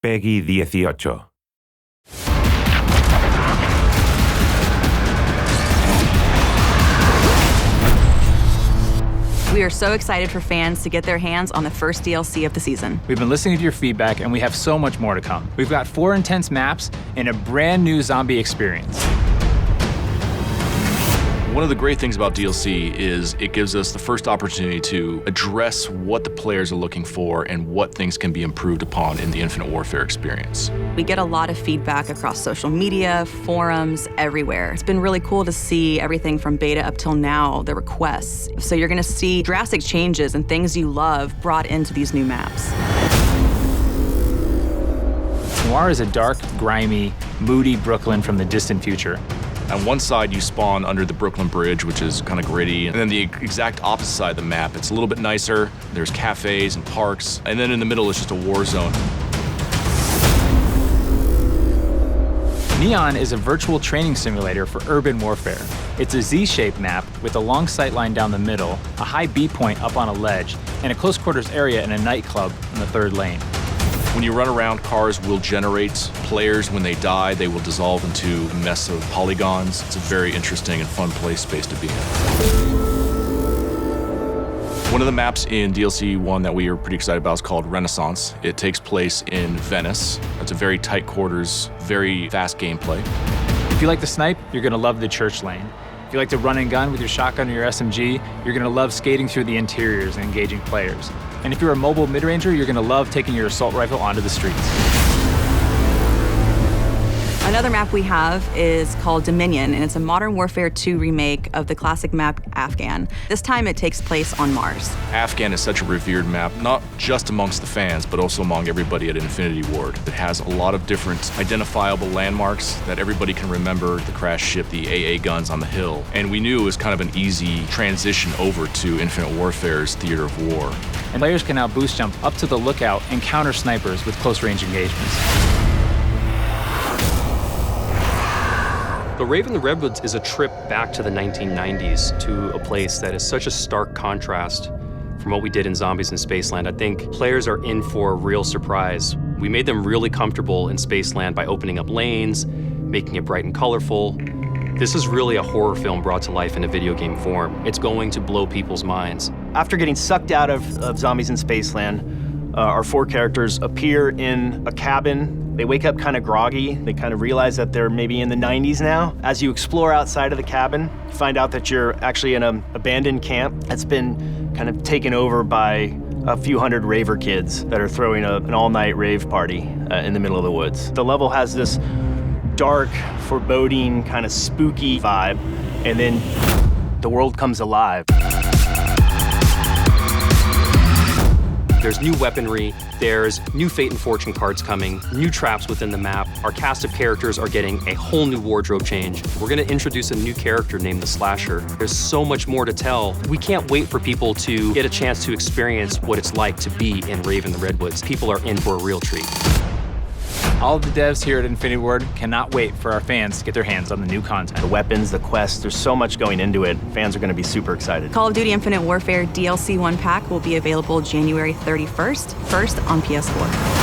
Peggy 18. We are so excited for fans to get their hands on the first DLC of the season. We've been listening to your feedback, and we have so much more to come. We've got 4 intense maps and a brand new zombie experience. One of the great things about DLC is it gives us the first opportunity to address what the players are looking for and what things can be improved upon in the Infinite Warfare experience. We get a lot of feedback across social media, forums, everywhere. It's been really cool to see everything from beta up till now, the requests. So you're gonna see drastic changes and things you love brought into these new maps. Noir is a dark, grimy, moody Brooklyn from the distant future. On one side, you spawn under the Brooklyn Bridge, which is kind of gritty. And then the exact opposite side of the map, it's a little bit nicer. There's cafes and parks. And then in the middle is just a war zone. Neon is a virtual training simulator for urban warfare. It's a Z-shaped map with a long sight line down the middle, a high B point up on a ledge, and a close quarters area in a nightclub in the 3rd lane. When you run around, cars will generate players. When they die, they will dissolve into a mess of polygons. It's a very interesting and fun play space to be in. One of the maps in DLC 1 that we are pretty excited about is called Renaissance. It takes place in Venice. It's a very tight quarters, very fast gameplay. If you like to snipe, you're gonna love the church lane. If you like to run and gun with your shotgun or your SMG, you're gonna love skating through the interiors and engaging players. And if you're a mobile mid-ranger, you're gonna love taking your assault rifle onto the streets. Another map we have is called Dominion, and it's a Modern Warfare 2 remake of the classic map Afghan. This time it takes place on Mars. Afghan is such a revered map, not just amongst the fans, but also among everybody at Infinity Ward. It has a lot of different identifiable landmarks that everybody can remember: the crashed ship, the AA guns on the hill. And we knew it was kind of an easy transition over to Infinite Warfare's theater of war. And players can now boost jump up to the lookout and counter snipers with close range engagements. The Rave and the Redwoods is a trip back to the 1990s, to a place that is such a stark contrast from what we did in Zombies in Spaceland. I think players are in for a real surprise. We made them really comfortable in Spaceland by opening up lanes, making it bright and colorful. This is really a horror film brought to life in a video game form. It's going to blow people's minds. After getting sucked out of Zombies in Spaceland, our 4 characters appear in a cabin. They wake up kind of groggy. They kind of realize that they're maybe in the 90s now. As you explore outside of the cabin, you find out that you're actually in an abandoned camp that's been kind of taken over by a few hundred raver kids that are throwing an all-night rave party in the middle of the woods. The level has this dark, foreboding, kind of spooky vibe, and then the world comes alive. There's new weaponry, there's new Fate and Fortune cards coming, new traps within the map. Our cast of characters are getting a whole new wardrobe change. We're gonna introduce a new character named the Slasher. There's so much more to tell. We can't wait for people to get a chance to experience what it's like to be in Rave and the Redwoods. People are in for a real treat. All of the devs here at Infinity Ward cannot wait for our fans to get their hands on the new content. The weapons, the quests, there's so much going into it. Fans are going to be super excited. Call of Duty Infinite Warfare DLC 1 pack will be available January 31st, first on PS4.